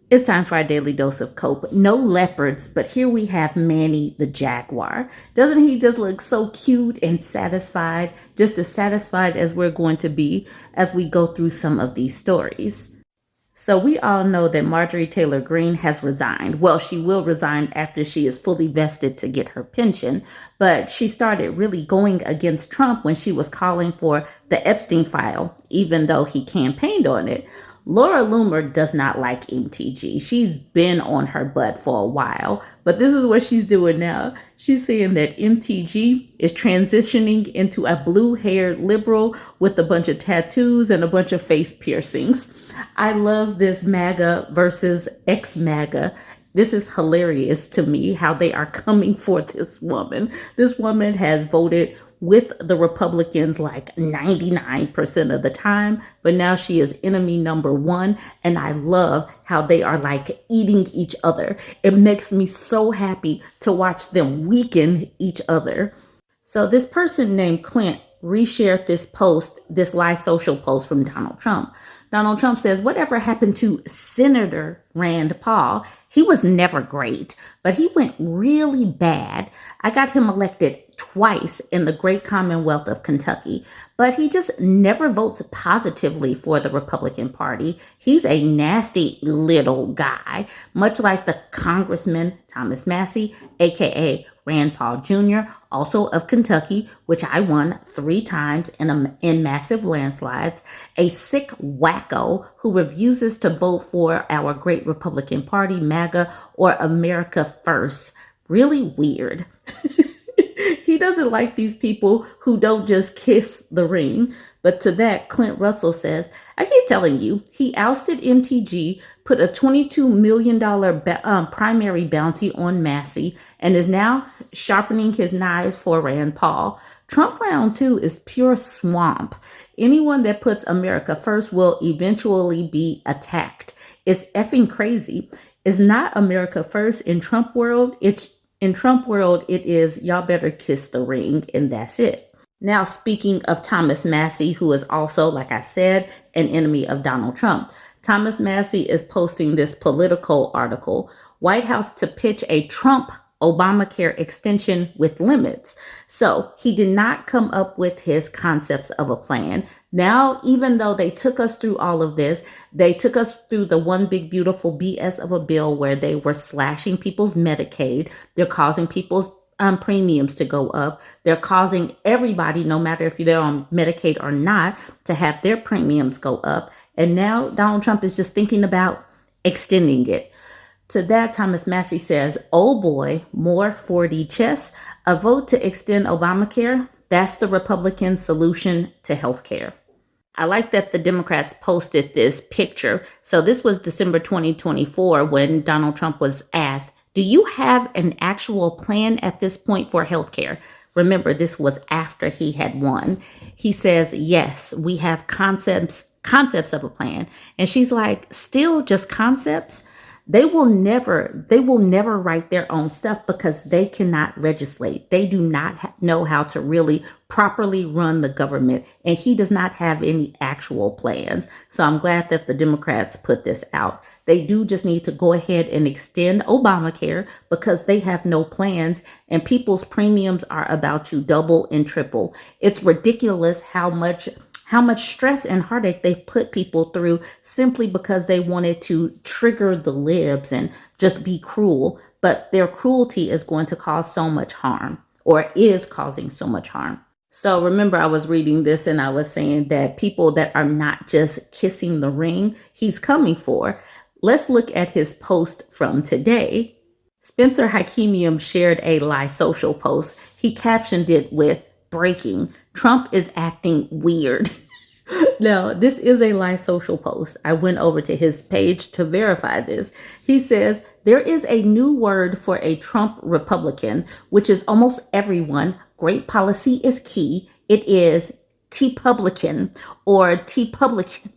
It's time for our daily dose of cope. No leopards, but here we have Manny the jaguar. Doesn't he just look so cute and satisfied? Just as satisfied as we're going to be as we go through some of these stories. So we all know that Marjorie Taylor Greene has resigned. Well, she will resign after she is fully vested to get her pension, but she started really going against Trump when she was calling for the Epstein file, even though he campaigned on it. Laura Loomer does not like MTG. She's been on her butt for a while, but this is what she's doing now. She's saying that MTG is transitioning into a blue-haired liberal with a bunch of tattoos and a bunch of face piercings. I love this MAGA versus ex-MAGA. This is hilarious to me how they are coming for this woman. This woman has voted with the Republicans like 99% of the time, but now she is enemy number one. And I love how they are like eating each other. It makes me so happy to watch them weaken each other. So this person named Clint reshared this post, this live social post from Donald Trump. Donald Trump says, whatever happened to Senator Rand Paul? He was never great, but he went really bad. I got him elected twice in the great Commonwealth of Kentucky, but he just never votes positively for the Republican Party. He's a nasty little guy, much like the Congressman Thomas Massie, aka Rand Paul Jr., also of Kentucky, which I won 3 times in massive landslides, a sick wacko who refuses to vote for our great Republican Party, MAGA, or America First. Really weird. He doesn't like these people who don't just kiss the ring. But to that, Clint Russell says, I keep telling you, he ousted MTG, put a $22 million primary bounty on Massie, and is now sharpening his knives for Rand Paul. Trump round 2 is pure swamp. Anyone that puts America first will eventually be attacked. It's effing crazy. It's not America first in Trump world. In Trump world, it is y'all better kiss the ring, and that's it. Now, speaking of Thomas Massie, who is also, like I said, an enemy of Donald Trump. Thomas Massie is posting this Politico article, White House to pitch a Trump Obamacare extension with limits. So he did not come up with his concepts of a plan. Now, even though they took us through all of this, they took us through the one big beautiful BS of a bill where they were slashing people's Medicaid. They're causing people's premiums to go up. They're causing everybody, no matter if they're on Medicaid or not, to have their premiums go up. And now Donald Trump is just thinking about extending it. To that, Thomas Massie says, oh boy, more 4D chess, a vote to extend Obamacare. That's the Republican solution to healthcare. I like that the Democrats posted this picture. So this was December 2024 when Donald Trump was asked, do you have an actual plan at this point for healthcare? Remember, this was after he had won. He says, yes, we have concepts of a plan. And she's like, still just concepts? They will never write their own stuff because they cannot legislate. They do not know how to really properly run the government, and he does not have any actual plans. So I'm glad that the Democrats put this out. They do just need to go ahead and extend Obamacare because they have no plans, and people's premiums are about to double and triple. It's ridiculous how much stress and heartache they put people through simply because they wanted to trigger the libs and just be cruel. But their cruelty is going to cause so much harm, or is causing so much harm. So remember, I was reading this and I was saying that people that are not just kissing the ring, he's coming for. Let's look at his post from today. Spencer Hakimium shared a live social post. He captioned it with breaking. Trump is acting weird. Now, this is a live social post. I went over to his page to verify this. He says, there is a new word for a Trump Republican, which is almost everyone. Great policy is key. It is T-Publican or T-Publican.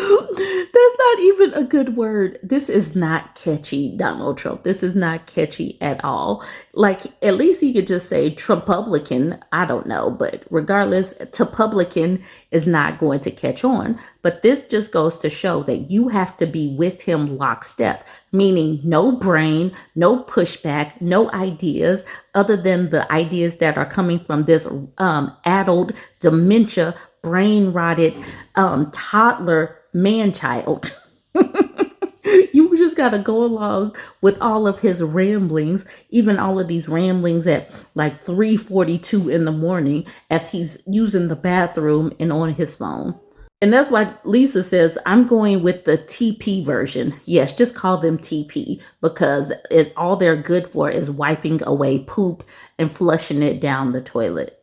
That's not even a good word. This is not catchy, Donald Trump. This is not catchy at all. Like, at least he could just say Trumpublican. I don't know. But regardless, Trumpublican is not going to catch on. But this just goes to show that you have to be with him lockstep, meaning no brain, no pushback, no ideas other than the ideas that are coming from this addled, dementia, brain rotted toddler man-child. You just got to go along with all of his ramblings, even all of these ramblings at like 3:42 in the morning as he's using the bathroom and on his phone. And that's why Lisa says, I'm going with the TP version. Yes, just call them TP because all they're good for is wiping away poop and flushing it down the toilet.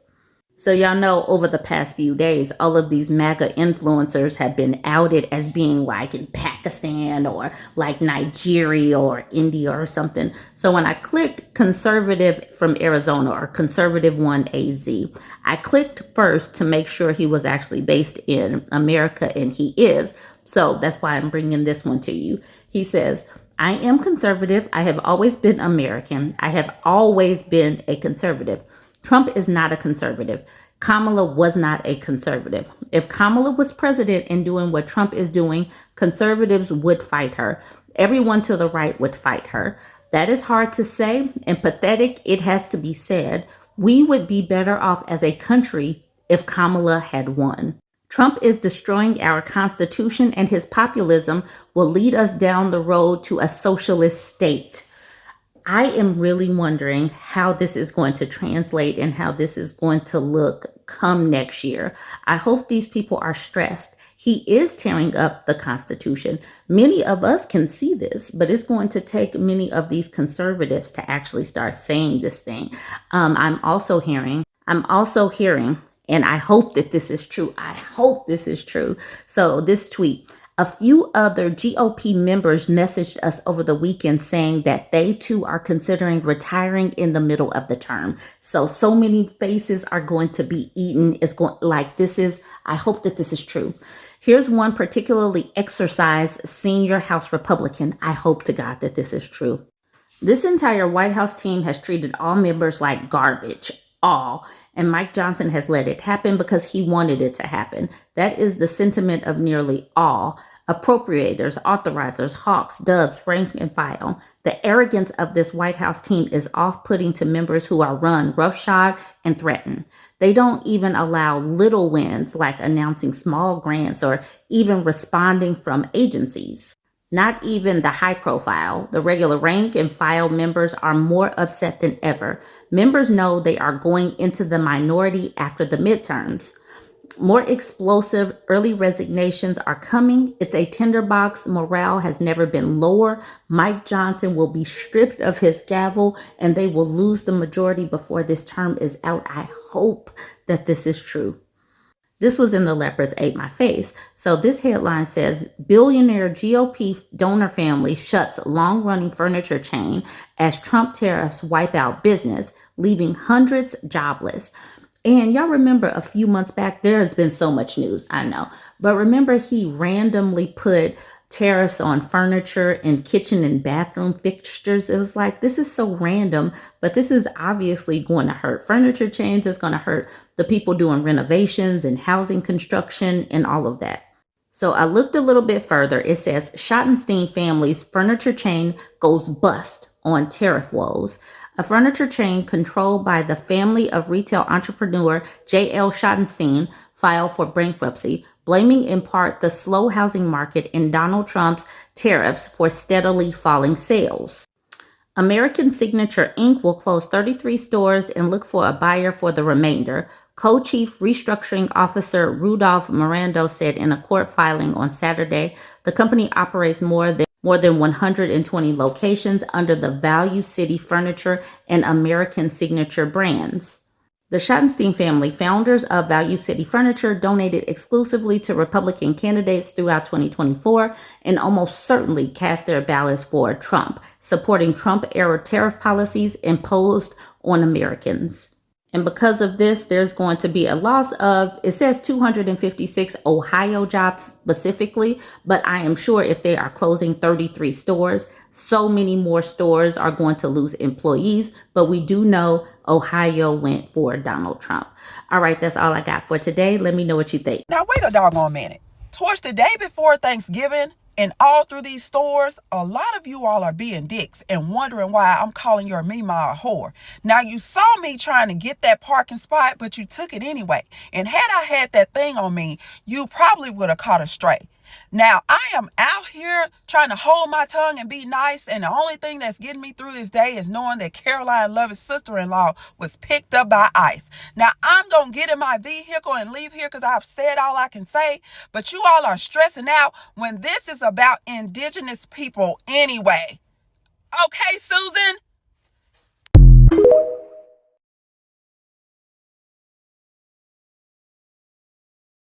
So y'all know over the past few days, all of these MAGA influencers have been outed as being like in Pakistan or like Nigeria or India or something. So when I clicked conservative from Arizona or conservative one AZ, I clicked first to make sure he was actually based in America, and he is. So that's why I'm bringing this one to you. He says, I am conservative. I have always been American. I have always been a conservative. Trump is not a conservative. Kamala was not a conservative. If Kamala was president and doing what Trump is doing, conservatives would fight her. Everyone to the right would fight her. That is hard to say and pathetic. It has to be said. We would be better off as a country if Kamala had won. Trump is destroying our Constitution, and his populism will lead us down the road to a socialist state. I am really wondering how this is going to translate and how this is going to look come next year. I hope these people are stressed. He is tearing up the Constitution. Many of us can see this, but it's going to take many of these conservatives to actually start saying this thing. I'm also hearing, and I hope that this is true. I hope this is true. So this tweet, a few other GOP members messaged us over the weekend saying that they too are considering retiring in the middle of the term. So many faces are going to be eaten. It's going like this is, I hope that this is true. Here's one particularly exercised senior House Republican. I hope to God that this is true. This entire White House team has treated all members like garbage. All. And Mike Johnson has let it happen because he wanted it to happen. That is the sentiment of nearly all. Appropriators, authorizers, hawks, dubs, rank and file. The arrogance of this White House team is off-putting to members who are run roughshod and threatened. They don't even allow little wins like announcing small grants or even responding from agencies. Not even the high profile, the regular rank and file members are more upset than ever. Members know they are going into the minority after the midterms. More explosive early resignations are coming. It's a tinderbox. Morale has never been lower. Mike Johnson will be stripped of his gavel and they will lose the majority before this term is out. I hope that this is true. This was in the Leopards Ate My Face. So this headline says, billionaire GOP donor family shuts long-running furniture chain as Trump tariffs wipe out business, leaving hundreds jobless. And y'all remember a few months back, there has been so much news, I know. But remember he randomly put tariffs on furniture and kitchen and bathroom fixtures. It was like, this is so random, but this is obviously going to hurt furniture chains. It's going to hurt the people doing renovations and housing construction and all of that. So I looked a little bit further. It says Schottenstein family's furniture chain goes bust on tariff woes. A furniture chain controlled by the family of retail entrepreneur J.L. Schottenstein filed for bankruptcy, blaming in part the slow housing market and Donald Trump's tariffs for steadily falling sales. American Signature Inc. will close 33 stores and look for a buyer for the remainder, Co-Chief Restructuring Officer Rudolph Mirando said in a court filing on Saturday. The company operates more than 120 locations under the Value City Furniture and American Signature brands. The Schottenstein family, founders of Value City Furniture, donated exclusively to Republican candidates throughout 2024 and almost certainly cast their ballots for Trump, supporting Trump-era tariff policies imposed on Americans. And because of this, there's going to be a loss of, it says 256 Ohio jobs specifically, but I am sure if they are closing 33 stores, so many more stores are going to lose employees. But we do know Ohio went for Donald Trump. All right, that's all I got for today. Let me know what you think. Now, wait a doggone minute. Towards the day before Thanksgiving, and all through these stores, a lot of you all are being dicks and wondering why I'm calling your Mima a whore. Now, you saw me trying to get that parking spot, but you took it anyway. And had I had that thing on me, you probably would have caught a stray. Now, I am out here trying to hold my tongue and be nice, and the only thing that's getting me through this day is knowing that Caroline Lovett's sister-in-law was picked up by ICE. Now, I'm going to get in my vehicle and leave here because I've said all I can say, but you all are stressing out when this is about indigenous people anyway. Okay, Susan?